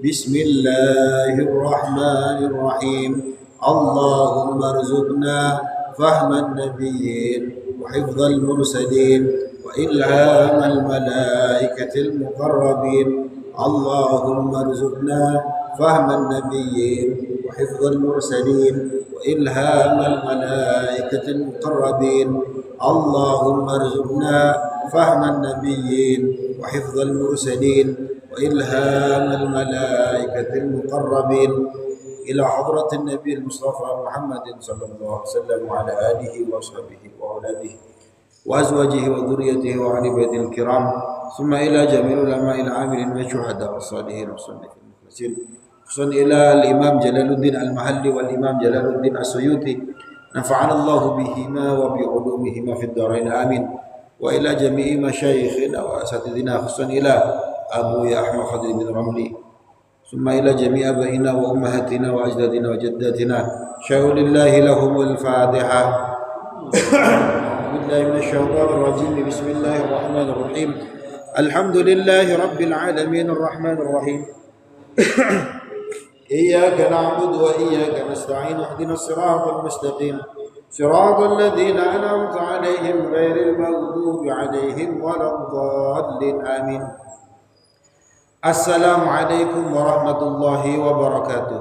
Bismillahirrahmanirrahim. Allahumma arzuqna fahman nabiyyin wa hifdzal mursalin wa ilhamal malaikatil muqarrabin. Allahumma arzuqna fahman nabiyyin wa hifdzal mursalin wa ilhamal malaikatil muqarrabin. Allahumma arzuqna fahman nabiyyin wa hifdzal mursalin وإلهام الملائكة المقربين إلى حضرة النبي المصطفى محمد صلى الله عليه وسلم وعلى آله وصحبه وأولاده وأزواجه وذريته وعلى بيته الكرام ثم إلى جميع العلماء العاملين والشهداء والصالحين والصالحين المخلصين خصوصا إلى الإمام جلال الدين المحلي والإمام جلال الدين السيوطي نفعنا الله بهما وبعلومهما في الدارين آمين وإلى جميع مشايخنا وأساتذتنا خصوصا إلى أبو يا أحمد خضر بن رملي ثم إلى جميع أبائنا وأمهاتنا وأجدادنا وجداتنا شاء لله لهم الفاتحة بالله من الشيطان الرجيم بسم الله الرحمن الرحيم الحمد لله رب العالمين الرحمن الرحيم إياك نعبد وإياك نستعين اهدنا الصراط المستقيم صراط الذين أنعمت عليهم غير المغضوب عليهم ولا الضالين آمين. Assalamualaikum warahmatullahi wabarakatuh.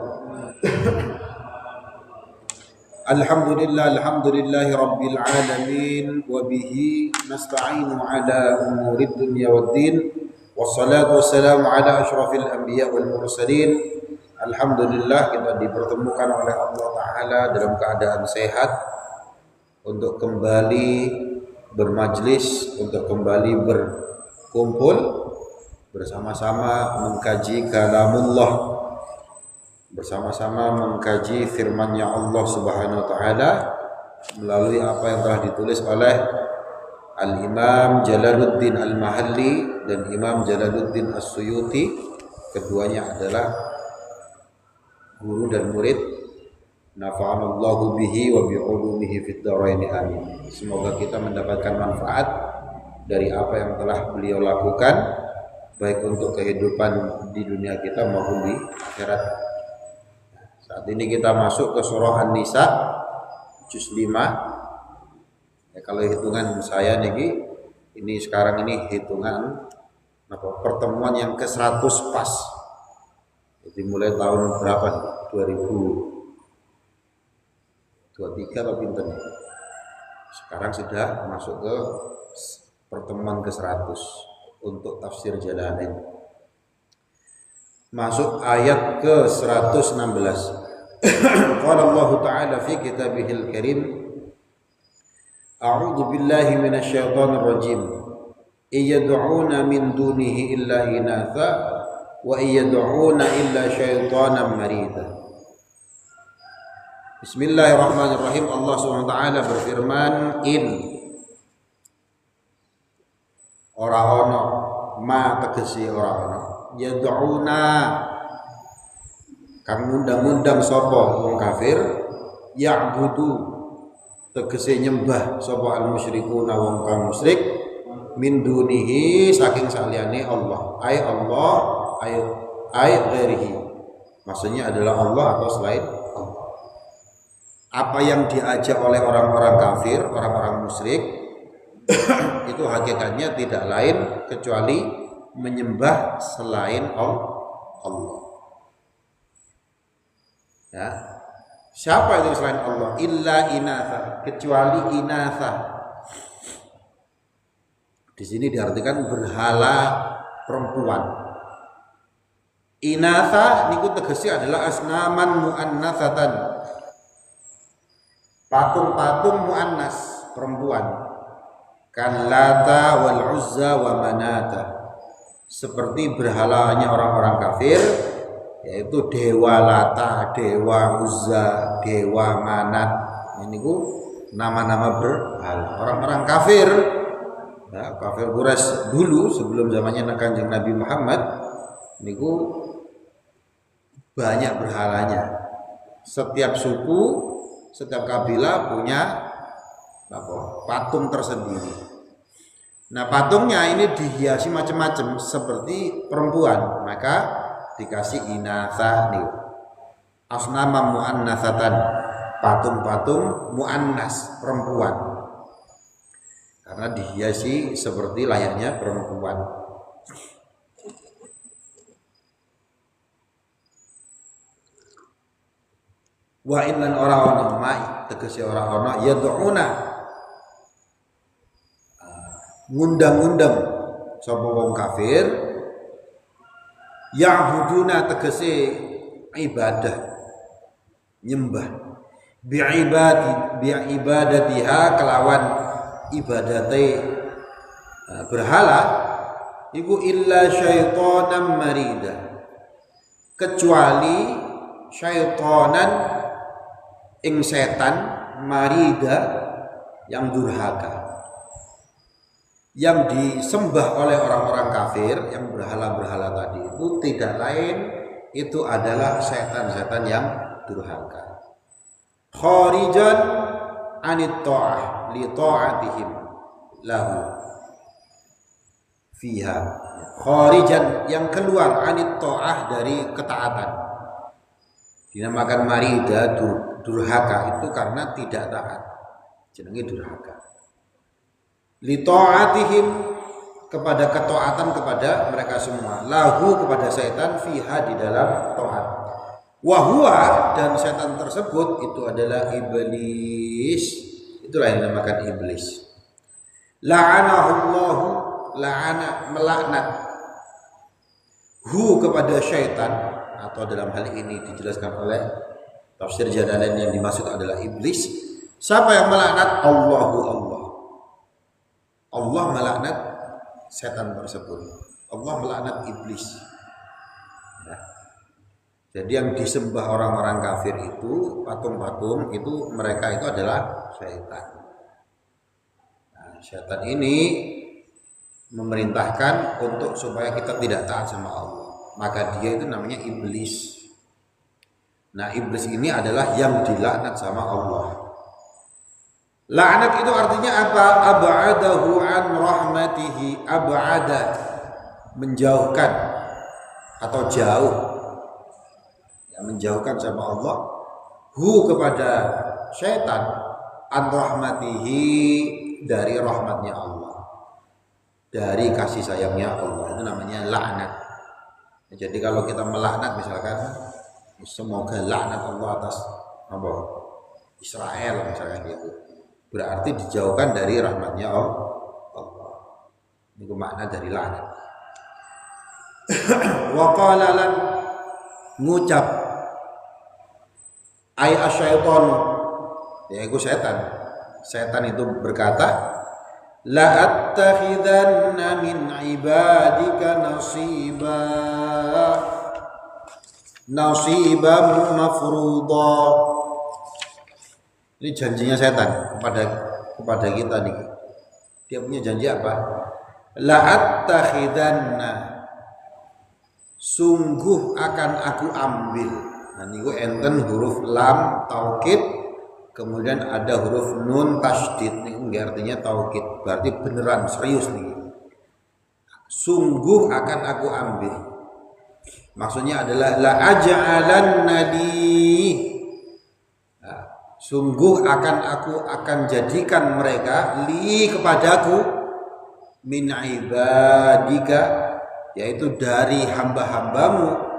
Alhamdulillahi rabbil alamin wa bihi nasta'inu ala umurid dunya waddin wassalatu wassalamu ala asyrafil anbiya wal mursalin. Alhamdulillah kita dipertemukan oleh Allah Ta'ala dalam keadaan sehat untuk kembali bermajlis, untuk kembali berkumpul bersama-sama mengkaji kalamullah, bersama-sama mengkaji firman-Nya Allah Subhanahu wa taala melalui apa yang telah ditulis oleh Al-Imam Jalaluddin Al-Mahalli dan Imam Jalaluddin As-Suyuti. Keduanya adalah guru dan murid. Nafa'anallahu bihi wa bi'ulumihi fid dharain amin. Semoga kita mendapatkan manfaat dari apa yang telah beliau lakukan baik untuk kehidupan di dunia kita maupun di akhirat. Saat ini kita masuk ke surah An-Nisa juz 5. Ya, kalau hitungan saya nih, ini sekarang ini hitungan pertemuan yang ke-100 pas. Jadi mulai tahun berapa? 2023 atau pinten? Sekarang sudah masuk ke pertemuan ke-100 untuk tafsir Jalalain. Masuk ayat ke-116. Qala Allah Ta'ala fi kitabihil karim, A'udzu billahi minasyaitonir rajim. Iyad'una min dunihi illa inatha wa iyad'una illa syaitanan marida. Bismillahirrahmanirrahim. Allah Subhanahu wa taala berfirman, ora ono, ma tegesi ora ono, yad'una kang ngundang-undang sapa wong kafir, ya'budu tegese nyembah sapa al-musyrikuna wong kang musyrik, min dunihi saking saliyane Allah, Allah ay ghairihi, maksudnya adalah Allah atau selain Allah. Apa yang diajak oleh orang-orang kafir, orang-orang musyrik itu hakikatnya tidak lain kecuali menyembah selain Allah. Ya. Siapa itu selain Allah? Illa inatha, kecuali inatha. Di sini diartikan berhala perempuan. Inatha niku tegese adalah asnaman muannatsatan. Patung-patung muannas perempuan. Kan Lata wal Uzza wa Manata. Seperti berhalanya orang-orang kafir, yaitu dewa Lata, dewa Uzza, dewa Manat. Ini ku nama-nama berhala orang-orang kafir. Nah, kafir Quraisy dulu sebelum zamannya Kanjeng Nabi Muhammad niku banyak berhalanya. Setiap suku, setiap kabilah punya patung tersendiri. Nah, patungnya ini dihiasi macam-macam seperti perempuan, maka dikasih inatha nih. Asnama muannatsatan, patung-patung muannas perempuan. Karena dihiasi seperti layaknya perempuan. Wa innan orang-orang mai tegese orang-orang yad'una ngundang-undang sapa wong kafir ya'buduna tegese ibadah nyembah bi'ibadatiha kelawan ibadate berhala iku illa syaitanan marida, kecuali syaitanan ing setan marida yang durhaka, yang disembah oleh orang-orang kafir yang berhala-berhala tadi itu tidak lain itu adalah setan-setan yang durhaka. Kharijan anit ta'ah li ta'atihim lahu fiha, kharijan yang keluar anit ta'ah dari ketaatan. Dinamakan marida durhaka itu karena tidak taat, jenenge durhaka. Li ta'atihim kepada ketaatan kepada mereka semua, lahu kepada setan fiha di dalam taat. Wahua dan setan tersebut itu adalah iblis. Itulah yang dinamakan iblis. La'anahullahu, la'ana melaknat hu kepada syaitan, atau dalam hal ini dijelaskan oleh tafsir Jalalain yang dimaksud adalah iblis. Siapa yang melaknat? Allah. Allah melaknat setan tersebut. Allah melaknat iblis. Jadi yang disembah orang-orang kafir itu, patung-patung itu, mereka itu adalah syaitan. Nah, syaitan ini memerintahkan untuk supaya kita tidak taat sama Allah. Maka dia itu namanya iblis. Nah, iblis ini adalah yang dilaknat sama Allah. Laknat itu artinya apa? Ab'adahu an rahmatihi, ab'ada, menjauhkan atau jauh. Menjauhkan sama Allah, hu kepada syaitan, an rahmatihi dari rahmatnya Allah, dari kasih sayangnya Allah, itu namanya laknat. Jadi kalau kita melaknat misalkan, semoga laknat Allah atas apa? Israel misalkan gitu, berarti dijauhkan dari rahmatnya Allah. Itu makna dari laknat. Wa qala lan ngucap ay asyaiton, yaitu setan. Setan itu berkata, la attakhidanna min ibadika nasiban mafruḍa. Ini janjinya setan kepada kita nih. Dia punya janji apa? La attakhidanna, sungguh akan aku ambil. Nah, niku enten huruf lam taukid, kemudian ada huruf nun tasydid. Ini artinya taukid, berarti beneran serius nih. Sungguh akan aku ambil. Maksudnya adalah la aj'alanna li. Nah, sungguh aku akan jadikan mereka li kepadaku min ibadika, yaitu dari hamba-hambamu.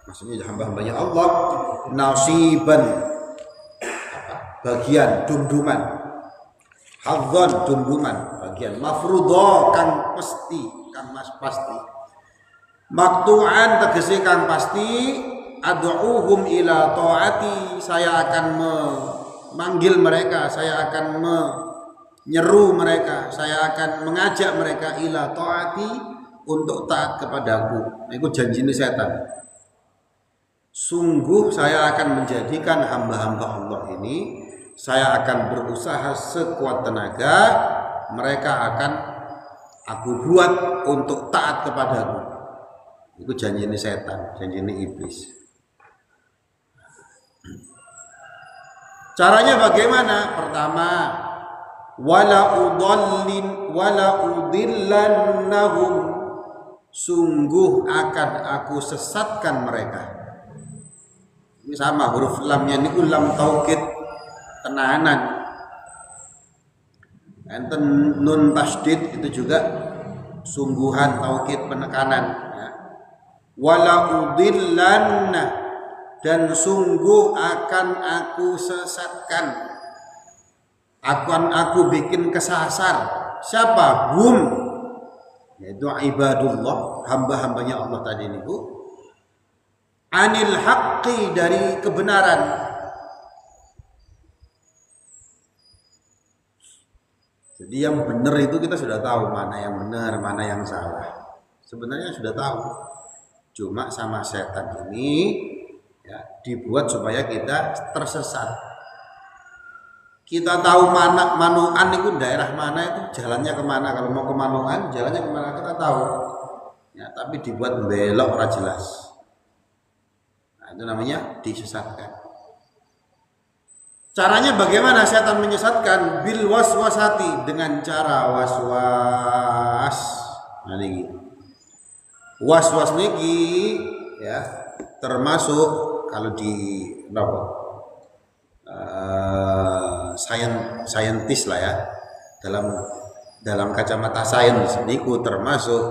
Maksudnya hamba-hambanya Allah, nasiban, bagian, dumduman, Hadzon dunduman bagian, mafrudha kang pasti, kang mas pasti. Maktu'an tegese kang pasti, ad'uhum ila taati, saya akan memanggil mereka, saya akan menyeru mereka, saya akan mengajak mereka ila taati, untuk taat kepadaku. Itu janjine setan. Sungguh saya akan menjadikan hamba-hamba Allah ini, saya akan berusaha sekuat tenaga, mereka akan aku buat untuk taat kepadaku. Itu janjine setan, janjine iblis. Caranya bagaimana? Pertama, wala udillannahum, sungguh akan aku sesatkan mereka. Ini sama huruf lamnya ini lam taukid tenanan. Enten nun tasdid itu juga sungguhan taukid penekanan. Ya. Wala udillanna, dan sungguh akan aku sesatkan, akan aku bikin kesasar. Siapa? Hum, yaitu ibadullah, hamba-hambanya Allah tadi niku, anil haqqi, dari kebenaran. Jadi yang benar itu kita sudah tahu mana yang benar, mana yang salah. Sebenarnya sudah tahu. Cuma sama setan ini ya, dibuat supaya kita tersesat. Kita tahu mana Manuan itu daerah mana, itu jalannya kemana. Kalau mau ke Manuan jalannya kemana kita tahu. Ya, tapi dibuat belok ora jelas. Nah, itu namanya disesatkan. Caranya bagaimana setan menyesatkan? Bil waswasati, dengan cara waswas. Nah niki. Waswas niki ya termasuk kalau di saintis lah ya, dalam kacamata sains niku termasuk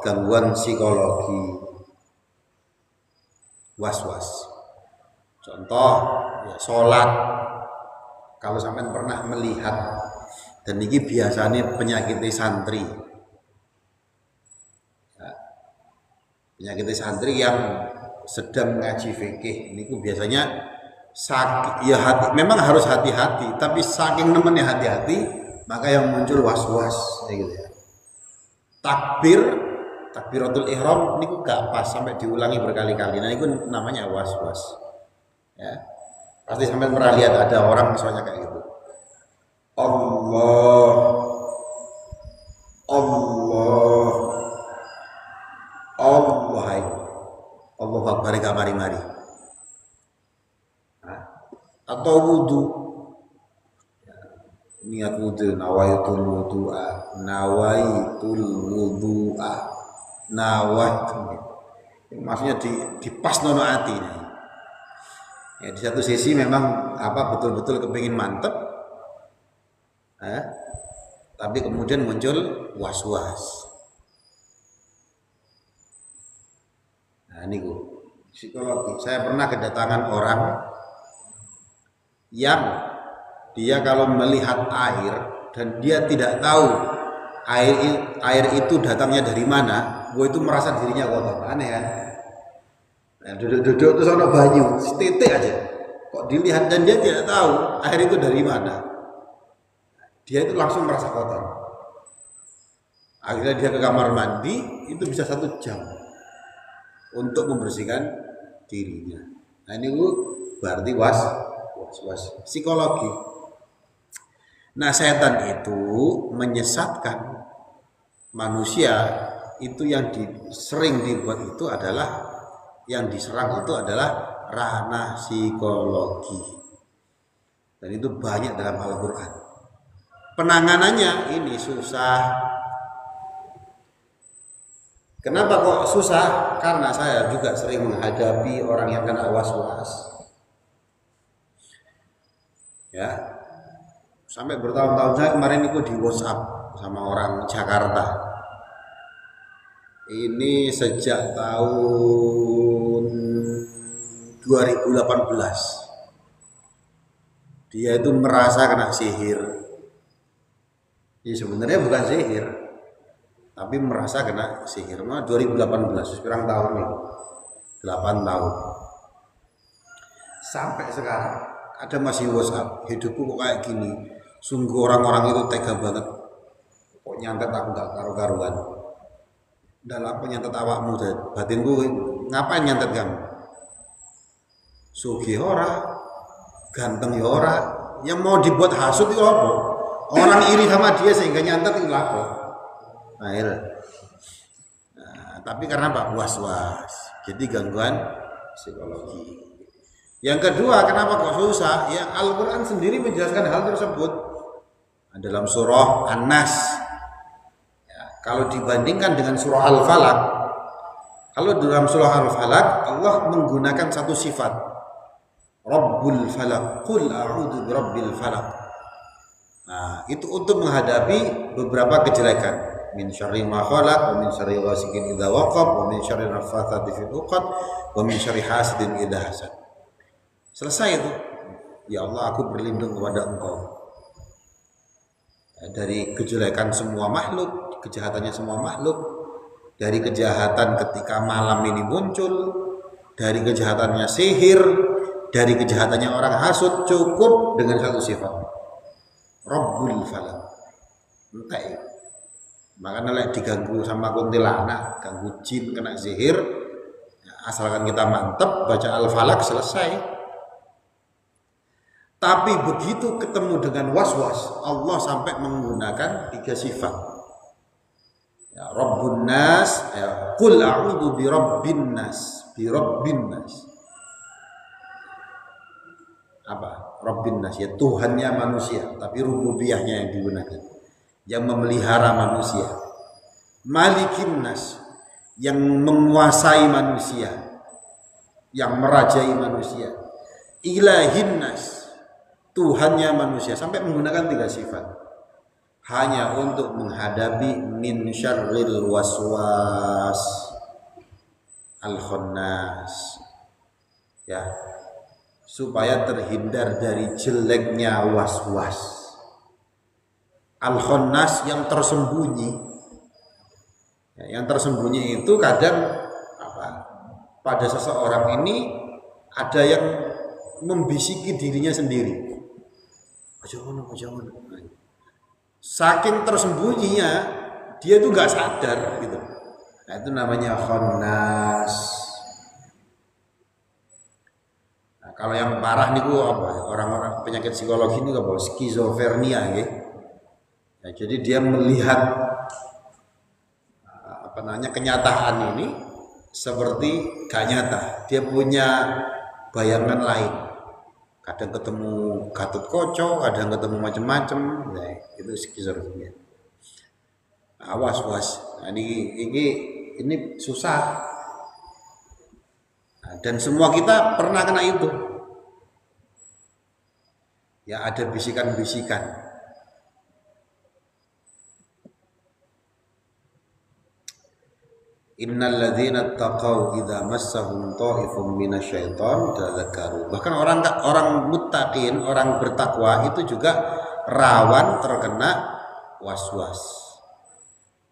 gangguan psikologi waswas. Contoh ya, sholat, kalau sampai pernah melihat, dan ini biasanya penyakit santri ya, penyakit santri yang sedang ngaji fikih ini biasanya sakit ya, hati, memang harus hati-hati, tapi saking nemennya hati-hati maka yang muncul was-was gitu ya. Takbiratul ihram ini gak pas, sampai diulangi berkali-kali. Nah itu namanya was-was. Ya, pasti sampai pernah lihat ada orang misalnya kayak gitu. Allah Akbar mari-mari. Atau wudu. Niat wudu, nawaitul wudu'a. Maksudnya di pas nono hati. Ya, di satu sisi memang betul-betul kepingin mantep, tapi kemudian muncul was-was. Nah ini psikologi. Saya pernah kedatangan orang yang dia kalau melihat air dan dia tidak tahu air itu datangnya dari mana, itu merasa dirinya kotor. Aneh kan? Nah, duduk terus ada banyu, setitik aja. Kok dilihat dan dia tidak tahu air itu dari mana. Dia itu langsung merasa kotor. Akhirnya dia ke kamar mandi, itu bisa 1 jam untuk membersihkan dirinya. Nah ini berarti was psikologi. Nah setan itu menyesatkan manusia, itu yang sering dibuat itu adalah, yang diserang itu adalah ranah psikologi, dan itu banyak dalam Al-Quran. Penanganannya ini susah. Kenapa kok susah? Karena saya juga sering menghadapi orang yang kena was-was ya, sampai bertahun-tahun. Saya kemarin itu di WhatsApp sama orang Jakarta. Ini sejak tahun 2018. Dia itu merasa kena sihir, Ya sebenarnya bukan sihir, tapi merasa kena sihir. 2018 sekarang tahun nih, 8 tahun. Sampai sekarang ada masih WhatsApp, hidupku kok kayak gini. Sungguh orang-orang itu tega banget. Kok nyantet aku gak karu-karuan. Dalam penyantet awakmu, batinku ngapain nyantet kamu? Sugih ora, ganteng ya ora, yang mau dibuat hasut itu apa? Orang iri sama dia sehingga nyantet itu apa? Tapi karena apa? Was-was. Jadi gangguan psikologi. Yang kedua, kenapa kok susah? Ya Al-Quran sendiri menjelaskan hal tersebut dalam surah An-Nas. Ya, kalau dibandingkan dengan surah Al-Falaq, kalau dalam surah Al-Falaq Allah menggunakan satu sifat, Rabbul Falaq, Qul a'udzu birabbil falaq. Nah, itu untuk menghadapi beberapa kejelekan. Min syarri ma khalaq, wa min syarri ghasiqin idza waqab, wa min syarri naffatsati fil 'uqad, wa min syarri hasidin idza hasad. Selesai itu. Ya Allah, aku berlindung kepada Engkau dari kejelekan semua makhluk, kejahatannya semua makhluk, dari kejahatan ketika malam ini muncul, dari kejahatannya sihir, dari kejahatannya orang hasud. Cukup dengan satu sifat, Rabbul Falaq. Entah ya. Makanya lek diganggu sama kuntilanak, ganggu jin, kena sihir, ya, asalkan kita mantep baca Al-Falaq selesai. Tapi begitu ketemu dengan was-was, Allah sampai menggunakan 3 sifat. Ya, Rabbun Nas, ya, Qul a'udzu birabbin nas, birabbin nas. Apa? Rabbin nas, ya Tuhannya manusia, tapi rububiyahnya yang digunakan, yang memelihara manusia. Malikin nas, yang menguasai manusia, yang merajai manusia. Ilahin nas, Tuhannya manusia, sampai menggunakan 3 sifat hanya untuk menghadapi min syarril waswas al-khannas, ya, supaya terhindar dari jeleknya was-was. Al-khannas yang tersembunyi. Ya, yang tersembunyi itu kadang apa? Pada seseorang ini ada yang membisiki dirinya sendiri. Jangan. Saking tersembunyinya, dia tuh nggak sadar gitu. Nah, itu namanya khannas. Nah, kalau yang parah nih apa? Orang-orang penyakit psikologi ini apa? Skizofrenia, ya. Nah, jadi dia melihat kenyataan ini seperti gak nyata. Dia punya bayangan lain. Kadang ketemu Gatot Kaca, kadang ketemu macam-macam. Nah, itu skizofrenia. Awas. Nah, ini susah. Nah, dan semua kita pernah kena itu. Ya, ada bisikan-bisikan. Innal ladzina taqaw idza massahum ta'ifun minasyaiton tadzakkaru. Bahkan orang muttaqin, orang bertakwa itu juga rawan terkena waswas.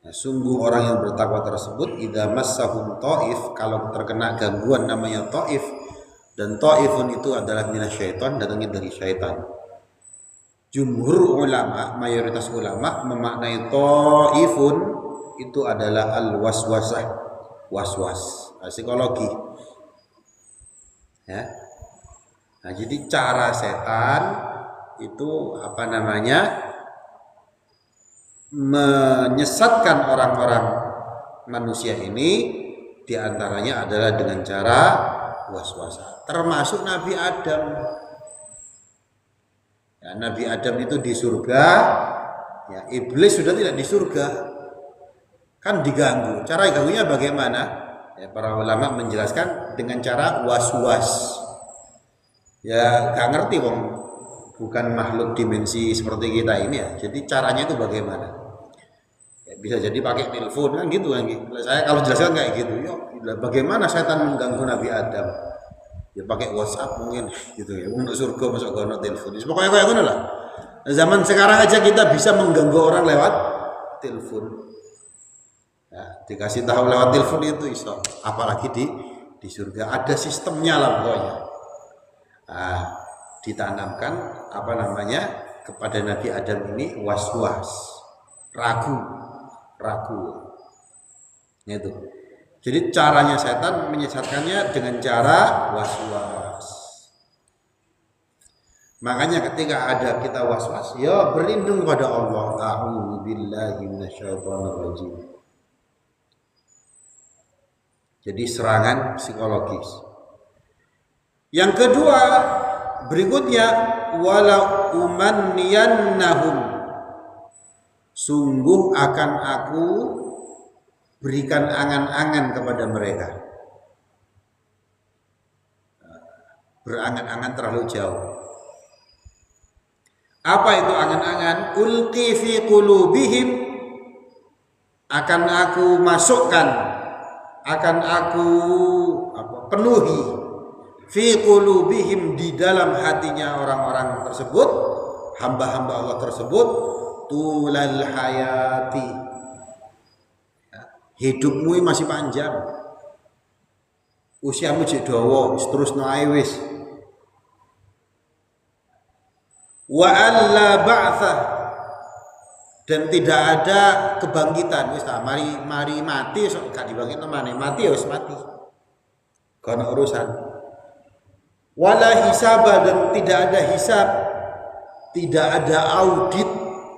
Nah, sungguh orang yang bertakwa tersebut idza massahum ta'if, kalau terkena gangguan namanya ta'if, dan ta'ifun itu adalah minasyaiton, datangnya dari syaitan. Jumhur ulama, mayoritas ulama memaknai ta'ifun itu adalah al-waswasah, was-was, psikologi. Ya. Nah, jadi cara setan itu menyesatkan orang-orang manusia ini, diantaranya adalah dengan cara was-wasan. Termasuk Nabi Adam. Ya, Nabi Adam itu di surga, ya, iblis sudah tidak di surga. Kan diganggu. Cara ganggunya bagaimana? Ya, para ulama menjelaskan dengan cara was-was. Ya, gak ngerti wong, bukan makhluk dimensi seperti kita ini ya. Jadi caranya itu bagaimana? Ya, bisa jadi pakai telepon kan gitu kan. Saya kalau jelaskan kayak gitu. Yo, bagaimana setan mengganggu Nabi Adam? Ya pakai WhatsApp mungkin gitu ya. Untuk surga masuk ke telepon. Pokoknya kayak gitu lah. Zaman sekarang aja kita bisa mengganggu orang lewat telepon. Ya, dikasih tahu lewat telepon itu iso. Apalagi di surga ada sistemnya lah pokoknya. Nah, ditanamkan apa namanya kepada Nabi Adam ini was-was, ragu. Itu. Jadi caranya setan menyesatkannya dengan cara was-was. Makanya ketika ada kita was-was, ya berlindung pada Allah. A'udzubillahi minasyaitonirrajim. Jadi serangan psikologis. Yang kedua, berikutnya wala umanniyannahum. Sungguh akan aku berikan angan-angan kepada mereka. Berangan-angan terlalu jauh. Apa itu angan-angan? Ulqi fi qulubihim, akan aku masukkan, akan aku penuhi fi qulubihim, di dalam hatinya orang-orang tersebut, hamba-hamba Allah tersebut, tulal hayati, hidupmu masih panjang, usiamu jek dawa, terus nae wis. Wa alla ba'tha, dan tidak ada kebangkitan. Wis mari mati sok gak dibangkitno maneh, mati ya wis mati. Gak ada urusan. Wala hisaba, dan tidak ada hisab, tidak ada audit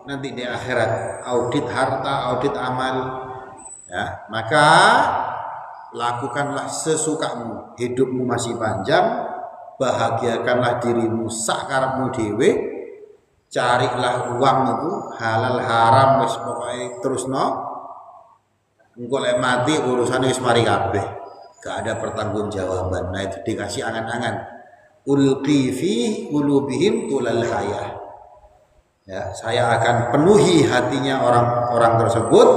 nanti di akhirat, audit harta, audit amal. Ya, maka lakukanlah sesukamu, hidupmu masih panjang, bahagiakanlah dirimu sakarepmu dhewe, carilah uang itu halal haram wis pokoke terusno. Engko lek mati urusane wis mari kabeh, gak ada pertanggungjawaban. Nah itu dikasih angan-angan. Ulqi fi qulubihim tulal hayah. Ya, saya akan penuhi hatinya orang-orang tersebut,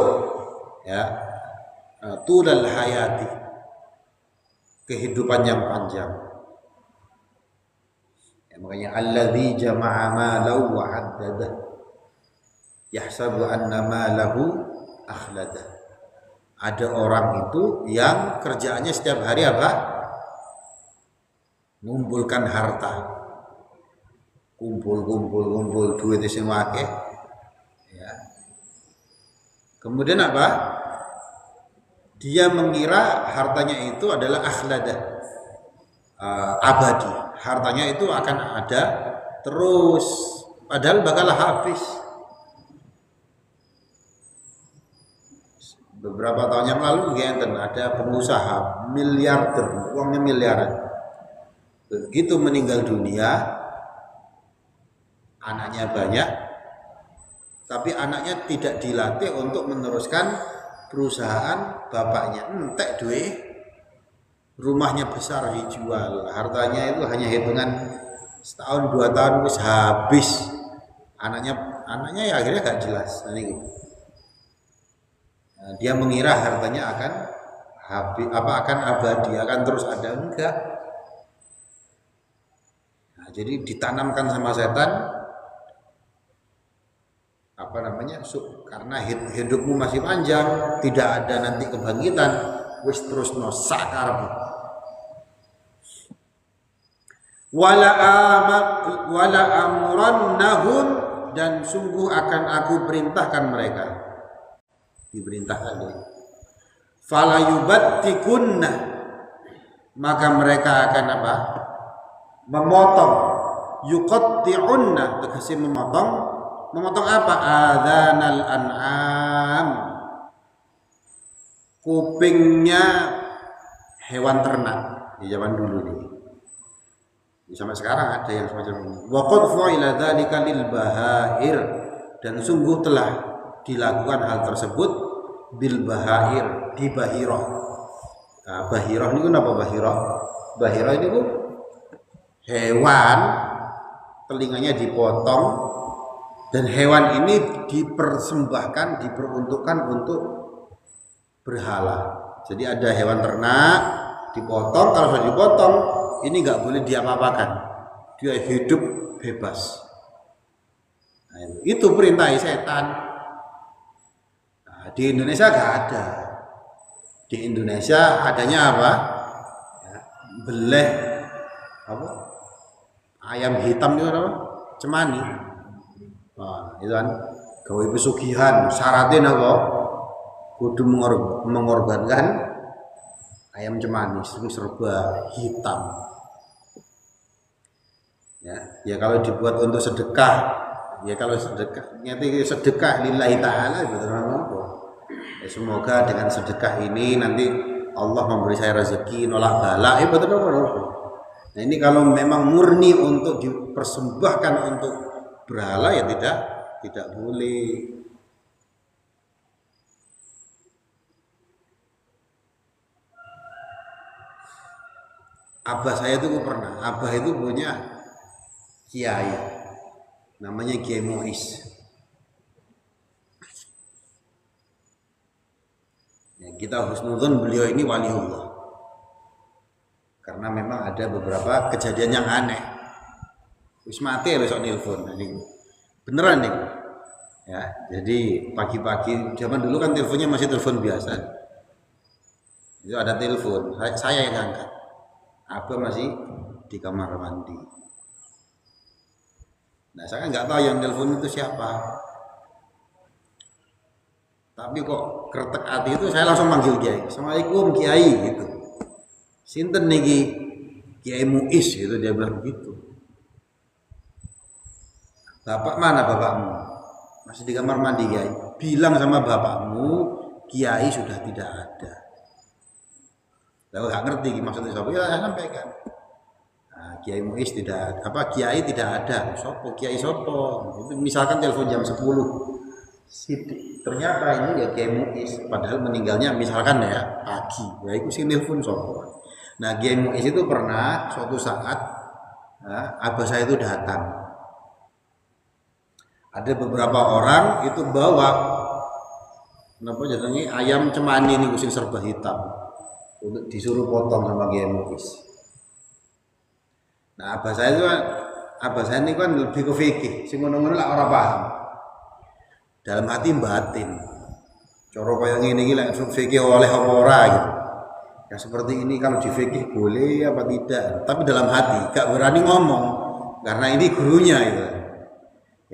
ya, tulal hayati, kehidupan yang panjang. Ya, makanya alladzi jama'a malahu wa 'addada yahsabu anna malahu akhlada. Ada orang itu yang kerjaannya setiap hari apa? Mengumpulkan harta, kumpul duit sing akeh, ya. Kemudian apa? Dia mengira hartanya itu adalah akhlada, abadi. Hartanya itu akan ada terus, padahal bakal habis. Beberapa tahun yang lalu ada pengusaha miliarder, uangnya miliaran. Begitu meninggal dunia, anaknya banyak, tapi anaknya tidak dilatih untuk meneruskan perusahaan bapaknya. Entek duit, rumahnya besar dijual, hartanya itu hanya hitungan setahun 2 tahun wis habis. Anaknya ya akhirnya gak jelas. Nah, dia mengira hartanya akan habis, akan abadi, akan terus ada, enggak. Jadi ditanamkan sama setan karena hidupmu masih panjang, tidak ada nanti kebangkitan, wis terus no sakarep. Wala amrannahum, dan sungguh akan aku perintahkan mereka, diperintahkan ini. Fala yubattikunna, maka mereka akan apa? Memotong. Yuqatti'unna, tegese memotong apa? Adzanal an'am, kupingnya hewan ternak di zaman dulu nih. Sampai sekarang ada yang semacam ini. Wa qad fa'ila dzalika lil bahair, dan sungguh telah dilakukan hal tersebut bil bahair, di bahirah. Nah, bahirah ini apa bahirah? Bahirah ini hewan telinganya dipotong, dan hewan ini dipersembahkan, diperuntukkan untuk berhala. Jadi ada hewan ternak dipotong, kalau sudah dipotong ini nggak boleh diapa-apakan, dia hidup bebas. Nah, itu perintah setan. Nah, di Indonesia nggak ada. Di Indonesia adanya apa? Ya, beleh apa? Ayam hitam itu apa? Cemani. Nah, itu kan gawe pesugihan. Syaratnya apa? Kudu mengorbankan ayam cemani serba hitam. Ya kalau dibuat untuk sedekah, ya kalau sedekah, nyati sedekah lillahi ta'ala betul apa? Ya, semoga dengan sedekah ini nanti Allah memberi saya rezeki nolak bala, betul apa? Nah ini kalau memang murni untuk dipersembahkan untuk berhala ya tidak boleh. Abah saya itu pernah, abah itu punya kiai, namanya Kiai Muiz. Ya, kita husnudzon beliau ini waliullah. Karena memang ada beberapa kejadian yang aneh. Wis mati ya besok nelpon. Beneran nih. Ya, jadi pagi-pagi zaman dulu kan teleponnya masih telepon biasa. Itu ada telepon, saya yang angkat. Abah masih di kamar mandi. Nah, saya kan nggak tahu yang telepon itu siapa. Tapi kok kretek hati itu saya langsung manggil Kiai. Assalamualaikum Kiai gitu. Sinten niki Kiai Muiz itu dia bilang begitu. Bapak mana bapakmu? Masih di kamar mandi Kiai. Bilang sama bapakmu Kiai sudah tidak ada. Lalu nggak ngerti maksudnya siapa? Ya saya sampaikan. Nah, Kiai Muiz tidak apa Kiai tidak ada. Sopo Kiai sopo. Itu misalkan telepon jam 10. Ternyata ini ya Kiai Muiz padahal meninggalnya misalkan ya pagi. Ya itu sih telepon sopo. Nah, Kiai Muiz itu pernah suatu saat abah saya itu datang. Ada beberapa orang itu bawa jadinya ayam cemani ini kucing serba hitam. Untuk disuruh potong sama Kiai Muiz. Nah, abah saya ini kan lebih ke fikih, sing ngono-ngono lah ora paham. Dalam hati batin. Cara kaya ngene iki lek fikih oleh apa ora gitu. Ya seperti ini kalau di fikih boleh apa tidak, tapi dalam hati gak berani ngomong karena ini gurunya itu.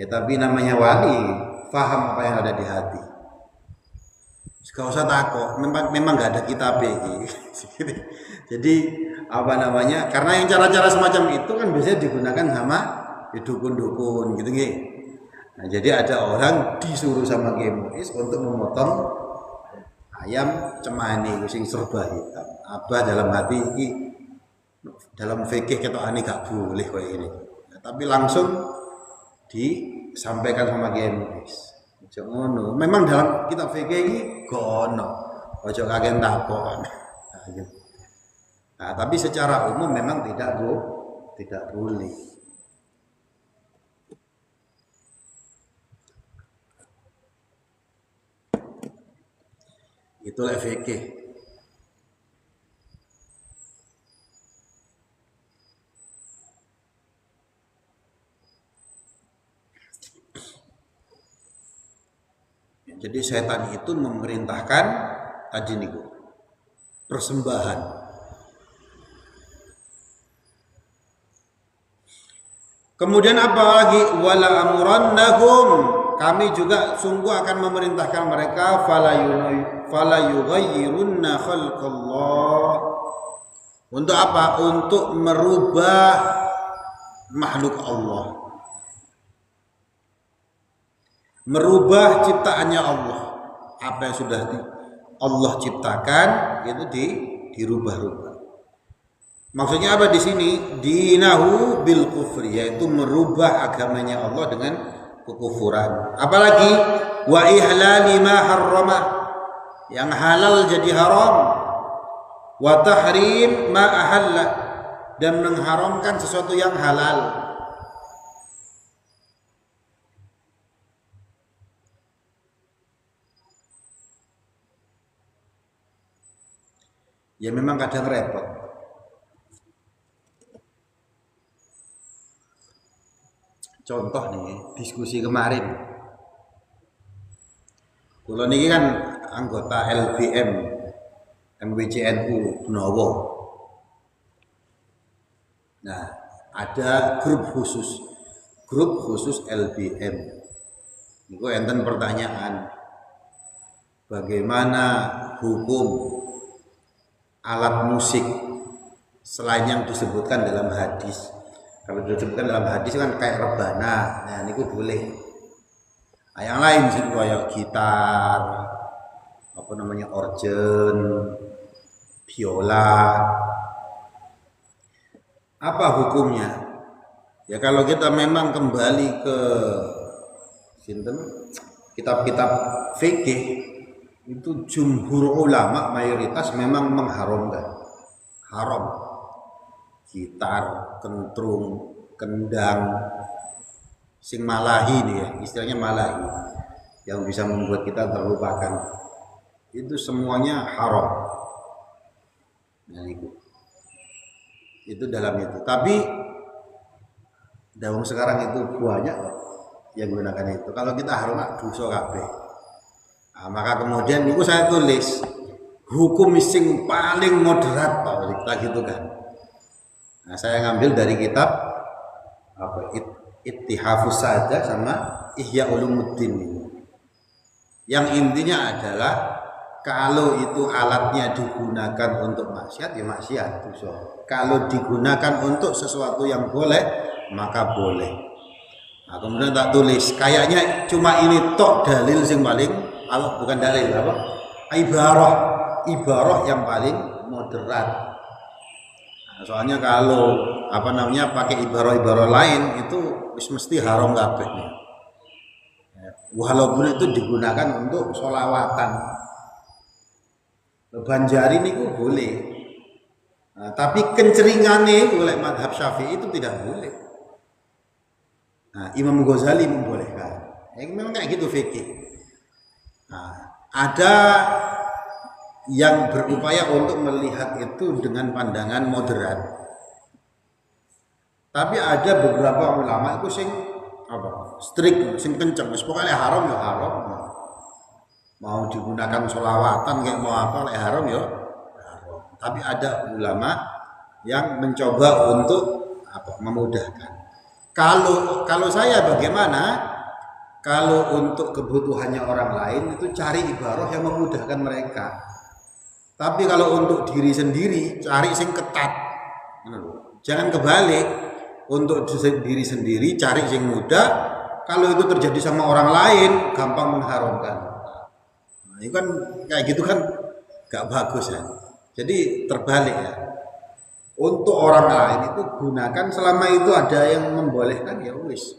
Ya tapi namanya wali, paham apa yang ada di hati. Gak usah takut, memang gak ada kitab ini. Jadi apa namanya? Karena yang cara-cara semacam itu kan biasanya digunakan sama dukun-dukun gitu nggih. Nah, jadi ada orang disuruh sama Kiai Muiz untuk memotong ayam cemani sing serba hitam. Abah dalam hati ini dalam fikih ketokane gak boleh kayak ini. Nah, tapi langsung disampaikan sama Kiai Muiz. Ngono. Memang dalam kitab fikih ini gono. Ojo kaget takon. Nah, tapi secara umum memang tidak boleh. Itulah fikih. Jadi setan itu memerintahkan tadi niku persembahan. Kemudian apa lagi? Wala amurannahum, kami juga sungguh akan memerintahkan mereka fala yughayyirunna khalqallah. Untuk apa? Untuk merubah makhluk Allah. Merubah ciptaannya Allah. Apa yang sudah Allah ciptakan itu dirubah-rubah. Maksudnya apa di sini? Dinahu bil kufri, yaitu merubah agamanya Allah dengan kekufuran. Apalagi wa ihlali ma harrama, yang halal jadi haram. Wa tahrim ma ahalla, dan mengharamkan sesuatu yang halal. Ya memang kadang repot. contoh nih diskusi kemarin. Kula niki kan anggota LBM MWCNU Benowo. Nah, ada grup khusus LBM. Niku enten pertanyaan, bagaimana hukum alat musik selain yang disebutkan dalam hadis. Kalau disebutkan dalam hadis kan kayak rebana, nah niku boleh. Nah, yang lain sih kayak gitar, apa namanya, organ, biola. Apa hukumnya? Ya kalau kita memang kembali ke kitab-kitab fikih, itu jumhur ulama mayoritas memang mengharamkan. Haram. Gitar, kentrung, kendang, sing malahi nih ya, istilahnya malahi, yang bisa membuat kita terlupakan, itu semuanya haram. Nah, itu dalam itu. Tapi daun sekarang itu banyak yang gunakan itu. Kalau kita haram dosa kabeh. Nah, maka kemudian itu saya tulis hukum sing paling moderat kita gitu kan. Nah, saya ngambil dari kitab Ittihafus Saja sama Ihya Ulumuddin ini. Yang intinya adalah kalau itu alatnya digunakan untuk maksiat, ya maksiat dosa. Kalau digunakan untuk sesuatu yang boleh, maka boleh. Nah, kemudian tak tulis, kayaknya cuma ini tok dalil sing paling, bukan dalil apa? Ibarah yang paling moderat. Nah, soalnya kalau pakai ibarah lain itu mesti haram kabeh. Walaupun itu digunakan untuk sholawatan, banjari niku boleh. Nah, tapi kenceringannya oleh madhab Syafi'i itu tidak boleh. Nah, Imam Ghazali membolehkan. Memang kayak gitu fikih. Nah, ada yang berupaya untuk melihat itu dengan pandangan moderat. Tapi ada beberapa ulama itu sing strict, sing kenceng, pokoknya haram ya haram. Mau digunakan sholawatan kayak mau apa lek haram ya haram. Tapi ada ulama yang mencoba untuk memudahkan. Kalau saya bagaimana? Kalau untuk kebutuhannya orang lain itu cari ibarah yang memudahkan mereka. Tapi kalau untuk diri sendiri cari sing ketat. Jangan kebalik, untuk diri sendiri cari sing mudah. Kalau itu terjadi sama orang lain gampang mengharamkan. Nah, itu kan kayak gitu kan gak bagus ya. Jadi terbalik ya. Untuk orang lain itu gunakan selama itu ada yang membolehkan ya wis.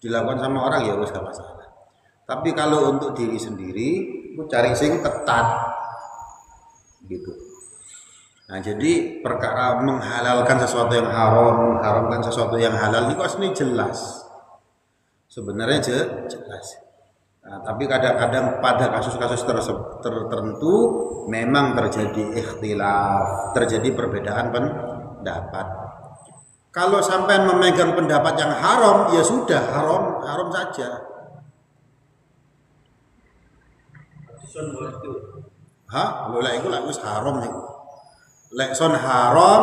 Dilakukan sama orang ya wis gak masalah. Tapi kalau untuk diri sendiri itu cari sing ketat. Gitu. Nah, jadi perkara menghalalkan sesuatu yang haram, mengharamkan sesuatu yang halal itu asli jelas. Sebenarnya jelas. Nah, tapi kadang-kadang pada kasus-kasus tertentu memang terjadi ikhtilaf, terjadi perbedaan pendapat. Kalau sampai memegang pendapat yang haram, ya sudah haram saja. Lek iku lek wis haram niku. Lek son haram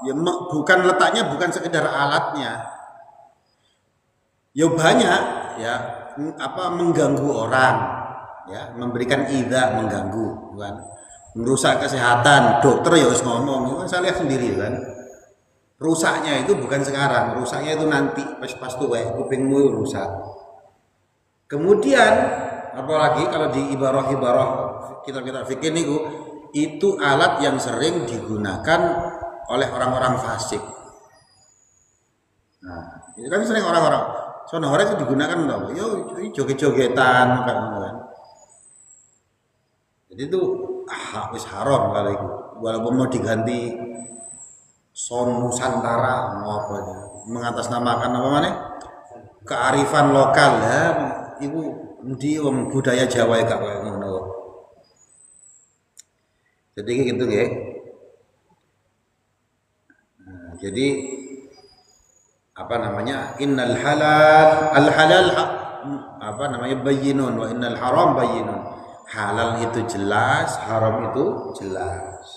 ya bukan letaknya, bukan sekedar alatnya. Ya banyak ya mengganggu orang, ya memberikan idza, mengganggu kan. Merusak kesehatan, dokter ya harus ngomong, kan saya lihat sendiri kan. Rusaknya itu bukan sekarang, rusaknya itu nanti pas tuwek kupingmu rusak. Kemudian apalagi kalau di ibarah kita fikir niku, itu alat yang sering digunakan oleh orang-orang fasik. Nah, itu kan sering orang-orang sonohore itu digunakan loh, yo joget-jogetan kan. Jadi itu wis haram kalau itu. Walaupun mau diganti son Nusantara mau apa aja, mengatasnamakan apa mana kearifan lokal ya, itu di budaya Jawa ya kayak ngono. Jadi gitu ya. Nah, jadi innal halal al halal bayyinun wa innal haram bayyinun. Halal itu jelas, haram itu jelas.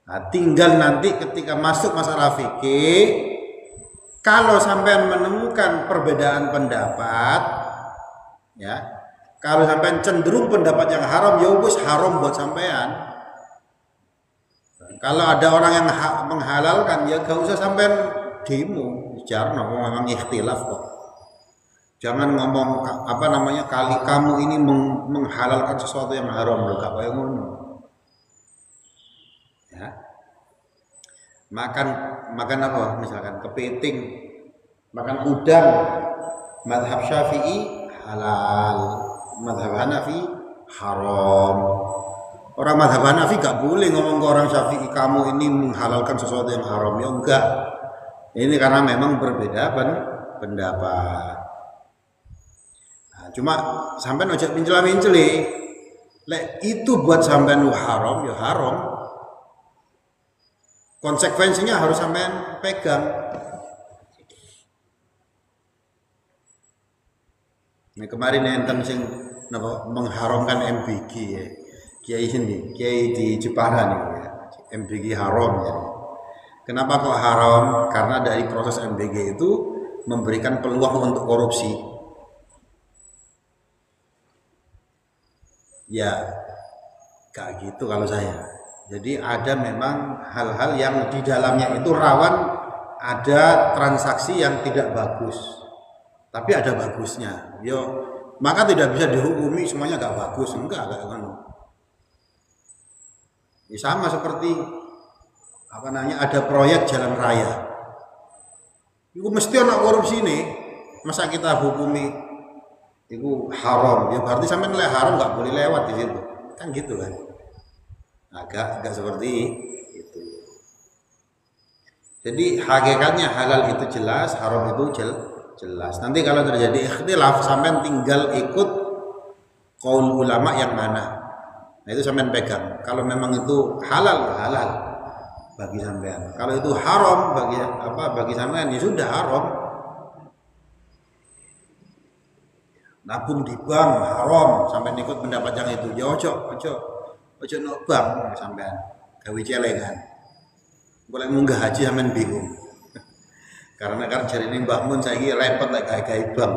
Nah, tinggal nanti ketika masuk masalah fikih, kalau sampean menemukan perbedaan pendapat, ya, kalau sampean cenderung pendapat yang haram, ya wis haram buat sampean. Kalau ada orang yang menghalalkan, ya gak usah sampean demo, bicara memang ikhtilaf kok. Jangan ngomong kali kamu ini menghalalkan sesuatu yang haram, lho gak kaya ngono. Ya. Makan apa? Misalkan kepiting, makan udang, mazhab Syafi'i halal, mazhab Hanafi haram. Orang mazhab Hanafi gak boleh ngomong ke orang Syafi'i kamu ini menghalalkan sesuatu yang haram, ya enggak. Ini karena memang berbeda pendapat. Nah, cuma sampean ojo mencela-menceli. Lek itu buat sampean haram, ya haram. Konsekuensinya harus sampean pegang. Nah, kemarin enten sing mengharamkan MBG ya. Kiai di Jepara nih ya. MBG haram ya. Kenapa kok haram? Karena dari proses MBG itu memberikan peluang untuk korupsi. Ya, kayak gitu kalau saya. Jadi ada memang hal-hal yang di dalamnya itu rawan ada transaksi yang tidak bagus. Tapi ada bagusnya. Yo, maka tidak bisa dihukumi semuanya gak bagus. Enggak kan. Ya, sama seperti ada proyek jalan raya. Itu mesti ada korupsi nih. Masa kita hukumi itu haram, ya berarti sampai nilai haram nggak boleh lewat di situ, kan gitu kan? Agak seperti itu. Jadi hakikatnya halal itu jelas, haram itu jelas. Nanti kalau terjadi ikhtilaf, sampai tinggal ikut qaul ulama yang mana. Nah itu sampai pegang. Kalau memang itu halal, halal bagi sampean. Kalau itu haram bagi sampean, ya sudah haram. Nabung di bank haram, sampai ikut pendapat yang itu. Ya ojo no bank sampean gawe celengan. Boleh munggah haji sampean bingung. Karena kan jarine Mbah Mun saiki repot lek gawe bank.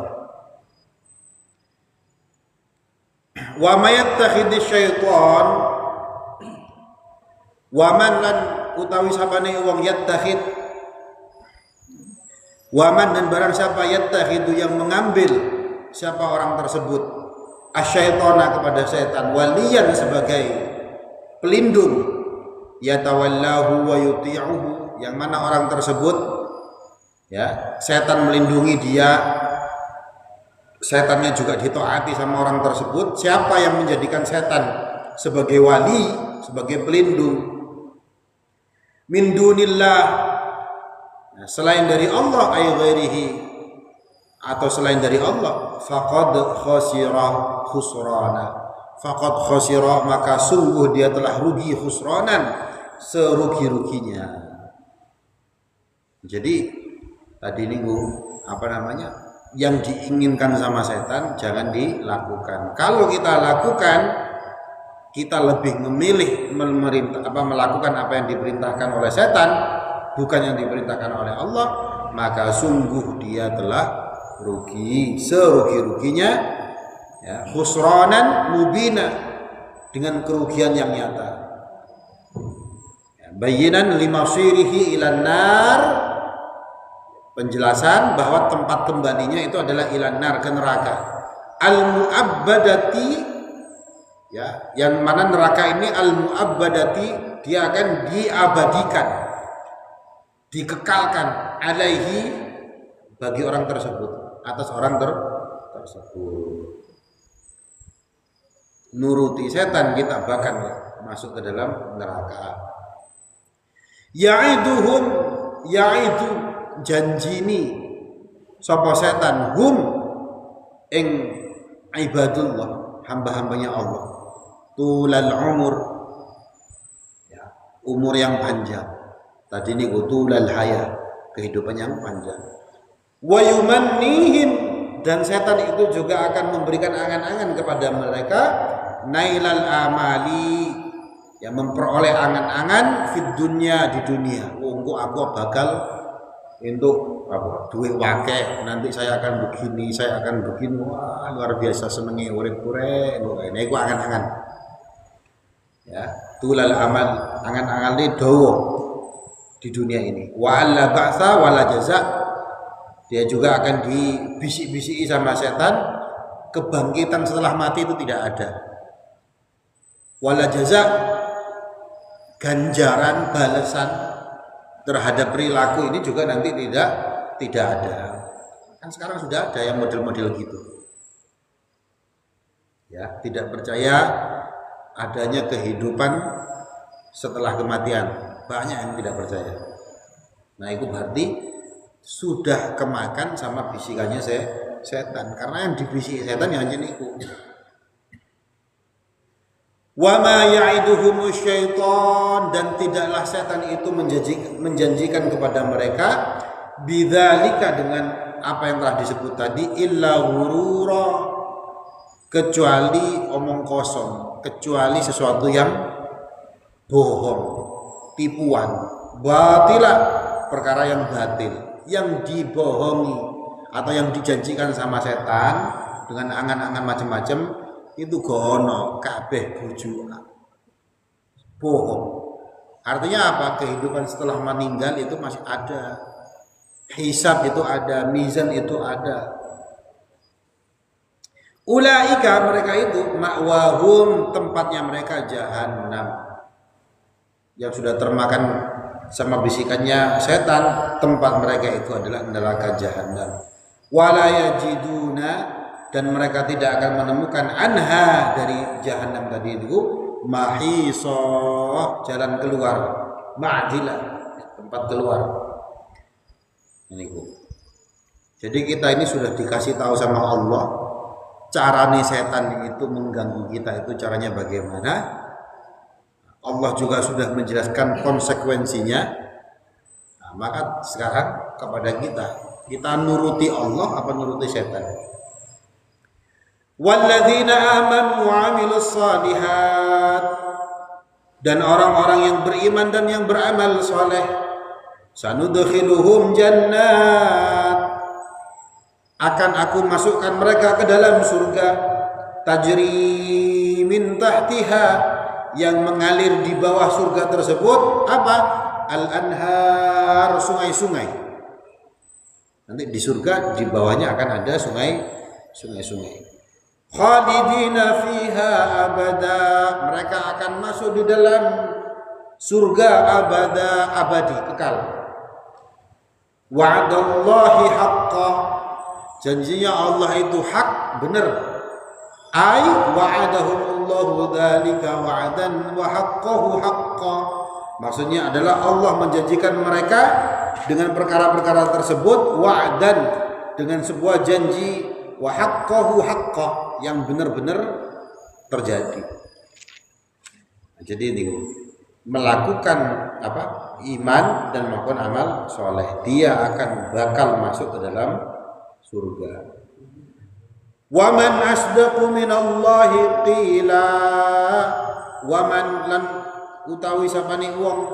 Wa mayattakhidis syaiton wa man lan utawi sapane wong yattakhid wa man dan barang siapa yattakhidu yang mengambil siapa orang tersebut asyaitona kepada setan waliyan sebagai pelindung yatawallahu wa yuti'uhu yang mana orang tersebut ya setan melindungi dia setannya juga ditaati sama orang tersebut. Siapa yang menjadikan setan sebagai wali sebagai pelindung min dunillah selain dari Allah ay ghairihi atau selain dari Allah faqad khasira khusrana faqad khasira maka sungguh dia telah rugi khusranan serugi-ruginya. Jadi tadi minggu yang diinginkan sama setan jangan dilakukan. Kalau kita lakukan kita lebih memilih melakukan apa yang diperintahkan oleh setan bukan yang diperintahkan oleh Allah, maka sungguh dia telah rugi serugi-ruginya ya, khusranan mubina dengan kerugian yang nyata ya, bayinan limasirihi ilan nar penjelasan bahwa tempat kembalinya itu adalah ilan nar ke neraka al muabbadati ya yang mana neraka ini al muabbadati dia akan diabadikan dikekalkan alaihi bagi orang tersebut atas orang tersebut. Nuruti setan kita bahkan masuk ke dalam neraka. Ya'iduhum ya'idu janjini sapa setan hum ing ibadullah hamba-hambanya Allah tulal umur ya, umur yang panjang. Tadi ini tulal haya kehidupan yang panjang. Wa yumannihim, dan setan itu juga akan memberikan angan-angan kepada mereka nailal amali, yang memperoleh angan-angan fid dunya, di dunia. Engko aku bakal untuk apa duit wakeh, nanti saya akan begini, saya akan begini. Wah, luar biasa senenge urip-urip ini ku angan-angan. Ya, tulal amal, angan-angan ini dawa di dunia ini. Wa alla ba'sa wala jaza, dia juga akan dibisik-bisiki sama setan, kebangkitan setelah mati itu tidak ada. Wala jaza, ganjaran balasan terhadap perilaku ini juga nanti tidak ada. Kan sekarang sudah ada yang model-model gitu. Ya, tidak percaya adanya kehidupan setelah kematian. Banyak yang tidak percaya. Nah, itu berarti sudah kemakan sama bisikannya setan. Karena yang dibisiki setan yang hanya niku. Wa ma ya'iduhumus syaitan, dan tidaklah setan itu menjanjikan kepada mereka bidzalika, dengan apa yang telah disebut tadi, illa ghurura, kecuali omong kosong, kecuali sesuatu yang bohong, tipuan, batilah, perkara yang batil, yang dibohongi atau yang dijanjikan sama setan dengan angan-angan macam-macam, itu gono kabeh bujuk, bohong. Artinya apa? Kehidupan setelah meninggal itu masih ada, hisab itu ada, mizan itu ada. Ulaika, mereka itu ma'wahum, tempatnya mereka jahannam, yang sudah termakan sama bisikannya setan, tempat mereka itu adalah neraka jahannam. Wala yajiduna, dan mereka tidak akan menemukan anha, dari jahanam tadi itu, mahiso, jalan keluar, ma'dilah, tempat keluar. Ini Bu. Jadi kita ini sudah dikasih tahu sama Allah caranya setan itu mengganggu kita, itu caranya bagaimana. Allah juga sudah menjelaskan konsekuensinya. Nah, maka sekarang kepada kita nuruti Allah apa nuruti setan? Walladzina amanu wa 'amilus shalihat, dan orang-orang yang beriman dan yang beramal saleh, sanudkhiluhum jannat, akan aku masukkan mereka ke dalam surga, tajri min tahtiha, yang mengalir di bawah surga tersebut apa? Al-anhar, sungai-sungai. Nanti di surga di bawahnya akan ada sungai-sungai. Khalidina fiha abada, mereka akan masuk di dalam surga abada, abadi, kekal. Wa'dallahi haqqa, janjinya Allah itu hak, benar. Ai wa'adahumullahu dzalika wa'dan wa haqqahu haqqa, maksudnya adalah Allah menjanjikan mereka dengan perkara-perkara tersebut, wa'dan, dengan sebuah janji, wa haqqahu haqqa, yang benar-benar terjadi. Nah, jadi ini melakukan apa? Iman dan melakukan amal soleh, dia akan bakal masuk ke dalam surga. Wa man asdaqu minallahi qila, wa man lan utawi sapane wong,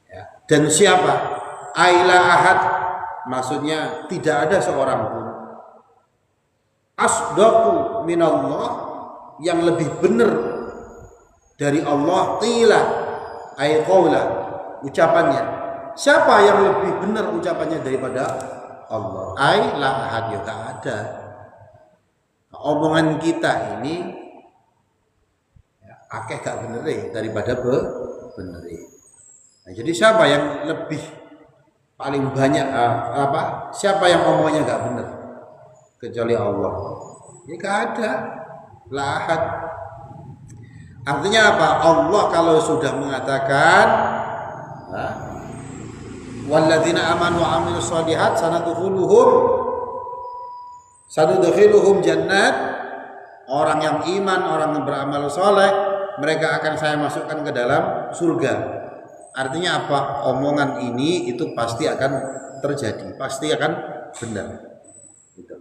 ya, dan siapa, aila ahad, maksudnya tidak ada seorang pun, asdaqu minallah, yang lebih benar dari Allah, qila ay qaula, ucapannya. Siapa yang lebih benar ucapannya daripada Allah? Ay la ahad, ya tak ada. Omongan kita ini ya, akeh gak bener daripada bener. Nah, jadi siapa yang lebih paling banyak siapa yang omongannya gak bener kecuali Allah? Ya gak ada, la ahad. Artinya apa? Allah kalau sudah mengatakan walladzina amanu wa 'amilus shalihat sanudkhiluhum jannat, orang yang iman, orang yang beramal soleh, mereka akan saya masukkan ke dalam surga. Artinya apa? Omongan ini itu pasti akan terjadi, pasti akan benar. Gitu.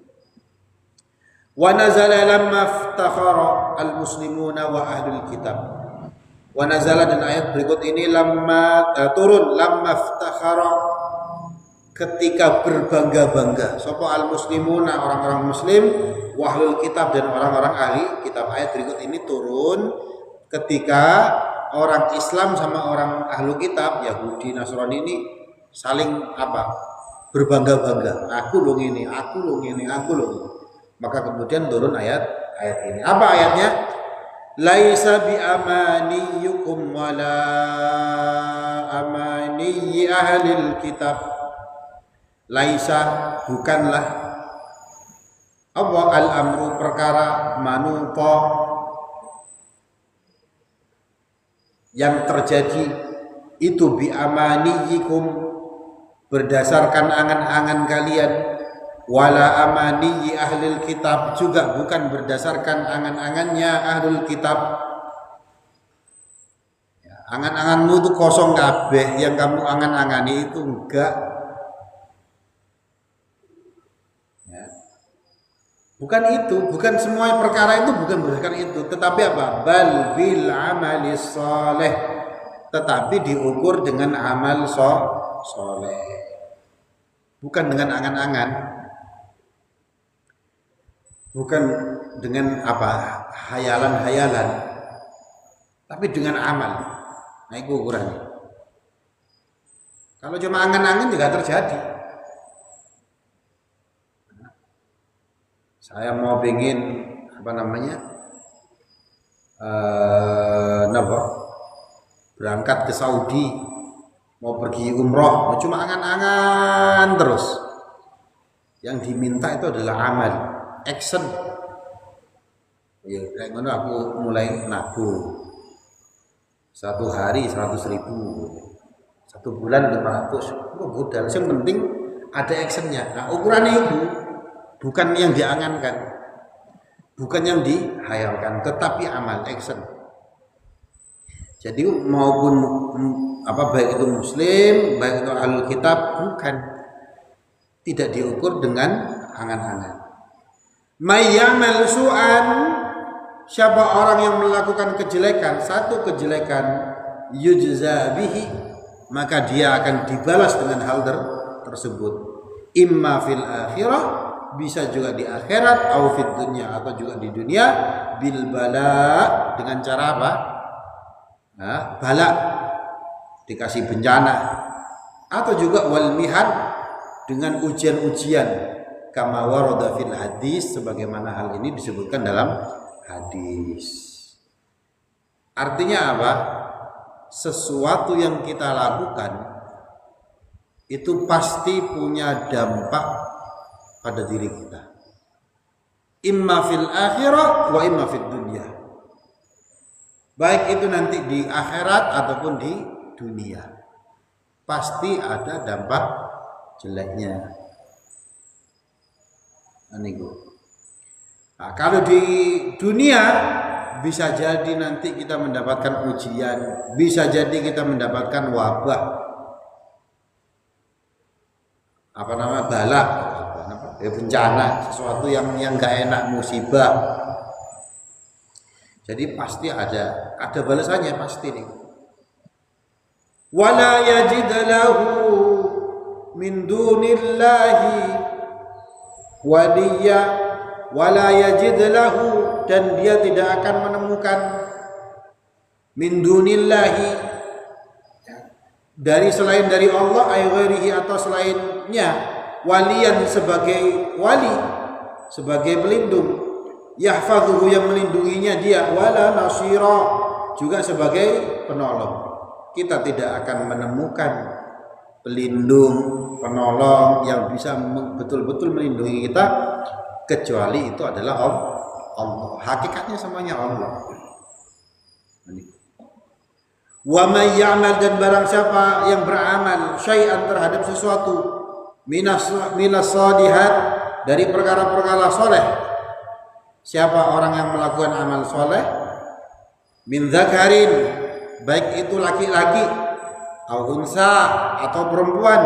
Wa nazala lamma iftakhara al-muslimuna wa ahlul kitab. Wa nazala, dan ayat berikut ini turun lamma iftakhara, ketika berbangga-bangga sapa al-muslimuna, orang-orang muslim, wa ahlul kitab, dan orang-orang ahli kitab. Ayat berikut ini turun ketika orang Islam sama orang ahlu kitab, Yahudi, Nasrani ini saling apa? Berbangga-bangga. Aku loh ini, aku loh ini, aku loh ini. Maka kemudian turun ayat ini. Apa ayatnya? Laisa bi amaniyukum wala amaniyi ahlil kitab. Laisa, bukanlah apa al-amru, perkara, manupa yang terjadi itu bi amaniyikum, berdasarkan angan-angan kalian, wala amaniyi ahlil kitab, juga bukan berdasarkan angan-angannya ahlul kitab. Ya, angan-anganmu itu kosong kabeh, yang kamu angan-angani itu enggak. Ya. Bukan itu, bukan semua perkara itu bukan berdasarkan itu, tetapi apa? Bal bil amali sholeh, tetapi diukur dengan amal soleh, bukan dengan angan-angan, bukan dengan apa hayalan-hayalan, tapi dengan amal. Nah itu ukurannya. Kalau cuma angan-angan juga terjadi. Saya mau pengen apa namanya berangkat ke Saudi, mau pergi umroh, cuma angan-angan terus. Yang diminta itu adalah amal, action. Ya, kayak mana aku mulai nabung 1 hari 100.000, 1 bulan 500. Oh, modal. Yang penting ada actionnya. Nah, ukurannya itu bukan yang diangankan, bukan yang dihayalkan, tetapi amal, action. Jadi maupun apa, baik itu muslim, baik itu ahlul kitab, bukan, tidak diukur dengan angan-angan. Mayyamal su'an, siapa orang yang melakukan kejelekan, satu kejelekan, yujza bihi, maka dia akan dibalas dengan hal tersebut. Imma fil akhirah, bisa juga di akhirat, au fid dunya, atau juga di dunia, bil bala, dengan cara apa? Nah, bala, dikasih bencana, atau juga wal mihan, dengan ujian-ujian, kama warada fil hadis, sebagaimana hal ini disebutkan dalam hadis. Artinya apa? Sesuatu yang kita lakukan itu pasti punya dampak pada diri kita, imma fil akhirah wa imma fid dunya, baik itu nanti di akhirat ataupun di dunia, pasti ada dampak jeleknya. Nah, kalau di dunia bisa jadi nanti kita mendapatkan ujian, bisa jadi kita mendapatkan wabah, apa namanya, bala, bencana, sesuatu yang nggak enak, musibah. Jadi pasti ada balasannya, pasti nih. Wala yajid lahu min dunillahi waliya, wala yajid lahu, dan dia tidak akan menemukan min dunillahi, dari selain dari Allah, ay ghairihi, atau selainnya, waliyan, sebagai wali, sebagai pelindung, yahfadhuhu, yang melindunginya dia, wala nasira, juga sebagai penolong. Kita tidak akan menemukan pelindung, penolong yang bisa betul-betul melindungi kita kecuali itu adalah Allah. Hakikatnya semuanya Allah. Wa may ya'mal, dan barang siapa yang beramal syai'an, terhadap sesuatu, minas shalihat, dari perkara-perkara soleh. Siapa orang yang melakukan amal soleh, min dzakarin, baik itu laki-laki, au unsa atau perempuan,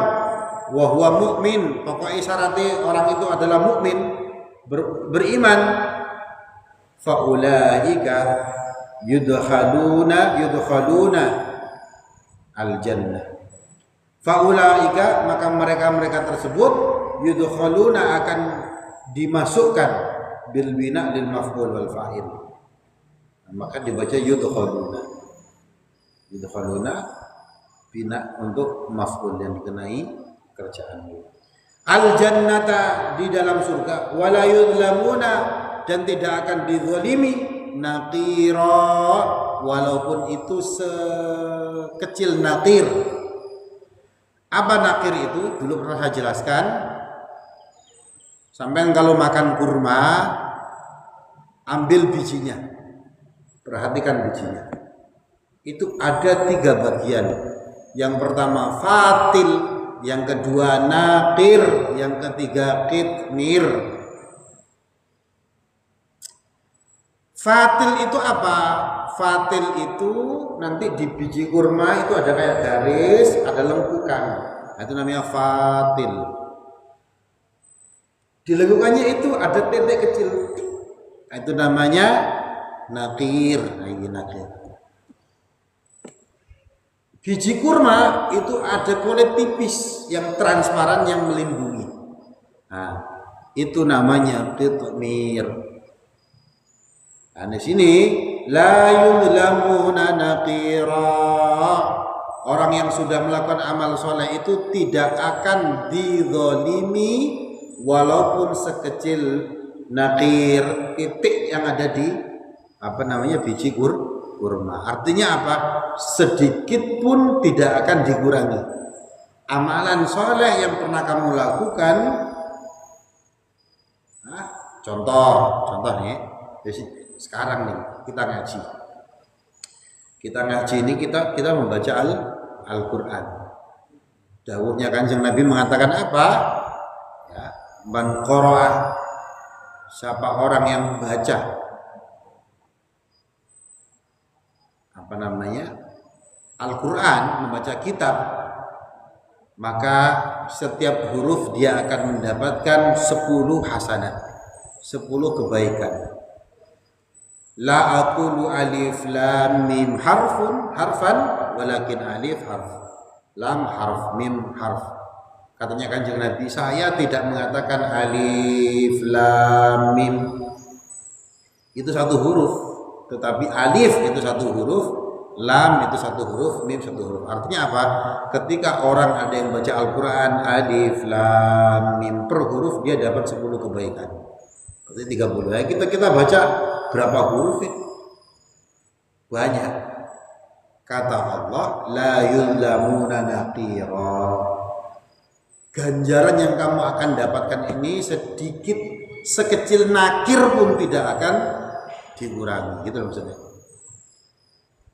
wa huwa mukmin, pokoknya syaratnya orang itu adalah mukmin, beriman, faulaika yudkhaluna al jannah. Faulaika, maka mereka tersebut yudkhaluna, akan dimasukkan, bil bina lil maf'ul wal fa'il, maka dibaca yudkhaluna bina untuk maf'ul yang dikenai kerjaan. Al jannata, di dalam surga, wala yudlamuna, dan tidak akan dizalimi, naqira, walaupun itu sekecil naqir. Apa naqir itu? Dulu pernah saya jelaskan. Sampai kalau makan kurma, ambil bijinya, perhatikan bijinya. Itu ada 3 bagian. Yang pertama fatil, yang kedua naqir, yang ketiga qitmir. Fatil itu apa? Fatil itu nanti di biji kurma itu ada kayak garis, ada lengkukan. Nah, itu namanya fatil. Di lengkukannya itu ada titik kecil. Nah, itu namanya naqir. Nah, ini naqir. Biji kurma itu ada kulit tipis yang transparan yang melindungi. Nah, itu namanya qitmir. Nah, di sini la yudlamuna naqira. Orang yang sudah melakukan amal soleh itu tidak akan dizalimi walaupun sekecil naqir, titik yang ada di biji kurma. Artinya apa? Sedikit pun tidak akan dikurangi. Amalan soleh yang pernah kamu lakukan, contoh nih, sekarang nih kita ngaji. Ini kita membaca Al-Qur'an. Dawuhnya Kanjeng Nabi mengatakan apa? Ya, man qara'a, siapa orang yang membaca Al-Quran, membaca kitab, maka setiap huruf dia akan mendapatkan 10 hasanat, 10 kebaikan. La aqulu alif lam mim harfan, walakin alif harf, lam harf, mim harf. Katanya Kanjeng Nabi, saya tidak mengatakan alif lam mim itu 1 huruf, tetapi alif itu 1 huruf, lam itu 1 huruf, mim 1 huruf. Artinya apa? Ketika orang ada yang baca Al-Quran alif lam mim per huruf, dia dapat 10 kebaikan. Berarti 30. Ya, kita baca berapa huruf ya? Banyak. Kata Allah, la yuzlamuna naqira. Ganjaran yang kamu akan dapatkan ini sedikit, sekecil nakir pun tidak akan dikurangi, gitu maksudnya.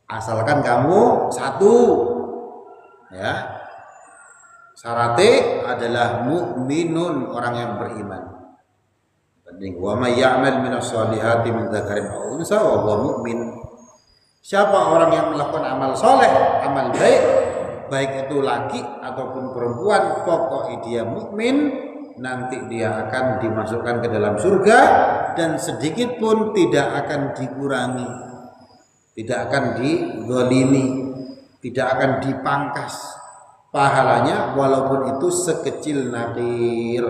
Asalkan kamu 1, ya, syaratnya adalah mukminun, orang yang beriman. Wa may ya'mal minas solihati min dzakarin aw unsa wa huwa mu'min. Siapa orang yang melakukan amal soleh, amal baik itu laki ataupun perempuan, pokoknya dia mukmin, nanti dia akan dimasukkan ke dalam surga dan sedikit pun tidak akan dikurangi, tidak akan dizalimi, tidak akan dipangkas pahalanya walaupun itu sekecil naqir.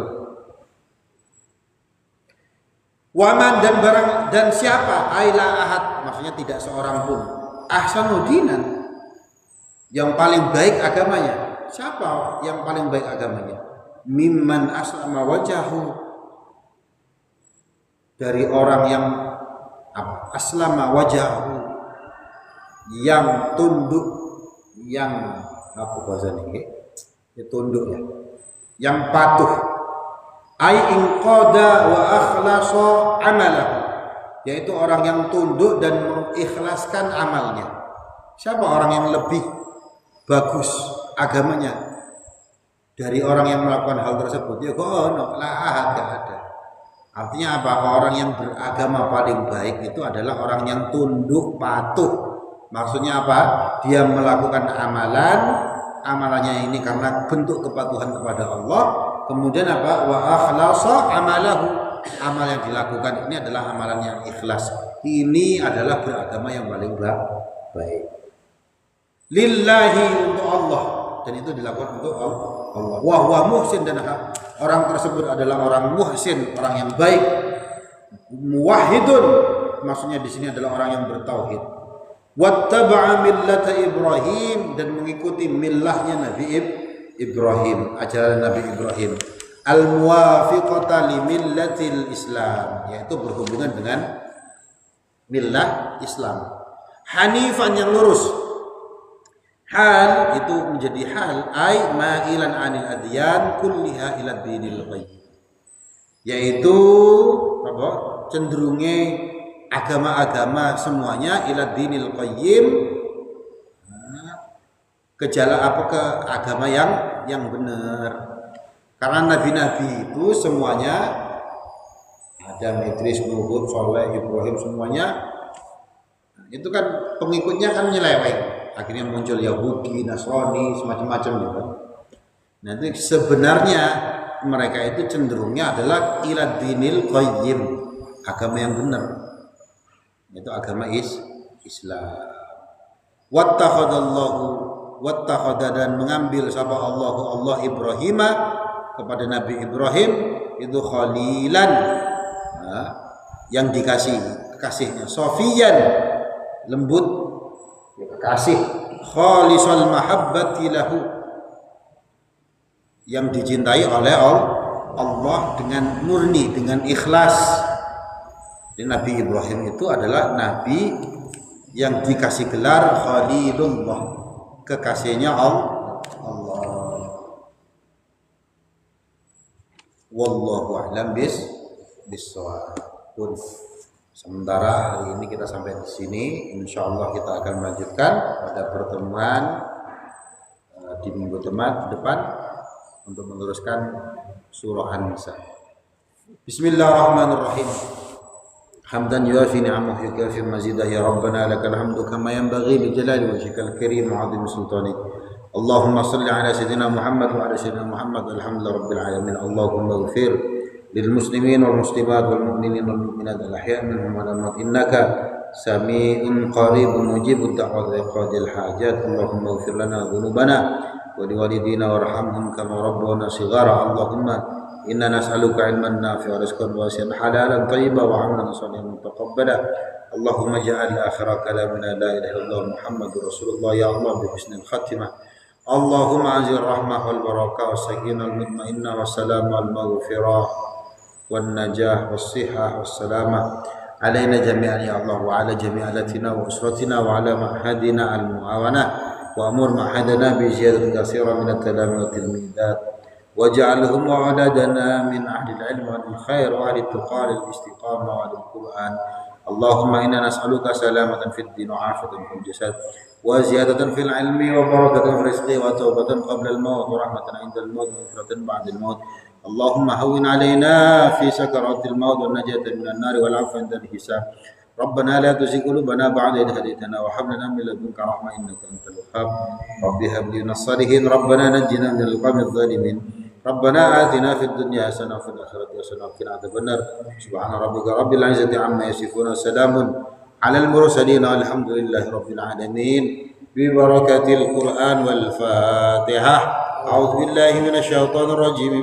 Waman, dan barang, dan siapa, aila ahad, maksudnya tidak seorang pun, ahsanudinan, yang paling baik agamanya. Siapa yang paling baik agamanya? Mimman aslama wajahu, dari orang yang aslama wajahu, yang tunduk, yang apa bahasa ini? Ya, tunduk ya, yang patuh. Ai inqada wa akhlasa amalahu, yaitu orang yang tunduk dan mengikhlaskan amalnya. Siapa orang yang lebih bagus agamanya dari orang yang melakukan hal tersebut? Ya gak ada. Artinya apa? Orang yang beragama paling baik itu adalah orang yang tunduk patuh. Maksudnya apa? Dia melakukan amalan amalannya ini karena bentuk kepatuhan kepada Allah. Kemudian apa? Wa akhlasa amalahu, amal yang dilakukan ini adalah amalan yang ikhlas. Ini adalah beragama yang paling baik. Lillahi, untuk Allah, dan itu dilakukan untuk Allah. Wa huwa muhsin, dan orang tersebut adalah orang muhsin, orang yang baik. Muwahhidun, maksudnya di sini adalah orang yang bertauhid. Wattaba'a millata Ibrahim, dan mengikuti millahnya Nabi Ibrahim, ajaran Nabi Ibrahim. Al-muwafiqata li millatil Islam, yaitu berhubungan dengan millah Islam. Hanifan, yang lurus. Hal itu menjadi hal, ay ma'ilan anil adyan kulliha ila dinil qayyim, yaitu apa? Cenderungnya agama-agama semuanya ila dinil qayyim, ke agama yang benar. Karena nabi-nabi itu semuanya, Adam, Idris, Nuh, Saleh, Ibrahim, semuanya itu kan pengikutnya kan nyeleweng, akhirnya muncul Yahudi, Nasrani, semacam-macam gitu. Nah, itu sebenarnya mereka itu cenderungnya adalah ila dinil qayyim, agama yang benar, itu agama Islam. Wattakhadha, dan mengambil sapa Allah Ibrahim, kepada Nabi Ibrahim itu khalilan, yang kekasihnya, sofiyan, lembut, ya, kekasih, khalisal mahabbati lahu, yang dicintai oleh Allah dengan murni, dengan ikhlas. Jadi Nabi Ibrahim itu adalah nabi yang dikasih gelar Khalilullah, kekasihnya Allah. Wallahu a'lam bissawab. Sementara hari ini kita sampai di sini. Insyaallah kita akan melanjutkan pada pertemuan di minggu depan untuk meneruskan surah An-Nisa. Bismillahirrahmanirrahim. Hamdan yuafi ni'amahu yukafi mazidah, ya Rabbana lakal hamdu kama yanbaghi li jalali wajhikal karim wa 'azimi sultanik. Allahumma salli ala sayyidina Muhammad wa ala sayyidina Muhammad, alhamdulillahi rabbil alamin. Allahumma ighfir lil muslimin wal muslimat wal mu'minin wal mu'minat al ahya' minhum wal amwat, innaka sami'un qaribun mujibud da'wat wa qadil hajat. Allahumma ighfir lana dhunubana wa liwalidina warhamhum kama rabbuna shighara. Allahumma inna nas'aluka ilman nafi'an wa rizqan wasi'an halalan thayyiban wa 'amalan shalihan mutaqabbala. Allahumma ja'al akhira kalamina la ilaha illallah Muhammadur Rasulullah. Ya Allah, bi husnil khatimah. Allahumma azir rahmah wal barakah wa sakinah wal mutmainnah wa salam wal maghfirah wal najah wal sihah wal salamah alaina jami'an ya Allah, wa ala jami'alatina wa usratina wa ala ma'hadina al mu'awanah, wa amur ma'hadana bi ziyadatin katsira min at-talami wa tilmidat, waj'alhum wa'adana min ahli al-ilm wal khair wa ahli at-tuqa wal istiqamah wa al-Qur'an. Allahumma inna nas'aluka salamatan fid din wa 'afiyatan fil jasad wa ziyadatan fil ilmi wa barakatan fil rizqi wa tawbatan qabla al-maut wa rahmatan 'inda al-maut wa maghfiratan ba'da al-maut. Allahumma hawwin 'alaina fi sakaratil maut wa najatan minan nar wal 'afwa 'inda al-hisab. Rabbana la tuzigh qulubana ba'da idh hadaytana wa hab lana min ladunka rahmah innaka antal wahhab. Rabbi hab lana salihin, Rabbana najjina minal qawmi adh-dhalimin. Rabbana atina fid dunya hasanah wa fil akhirati hasanah wa qina adzabannar. Subhana rabbika rabbil izzati amma yasifun, salamun alal mursalin, alhamdulillahi rabbil alamin. Bi barakatil Qur'an wal Fatihah. A'udzu billahi minasy syaithanir rajim.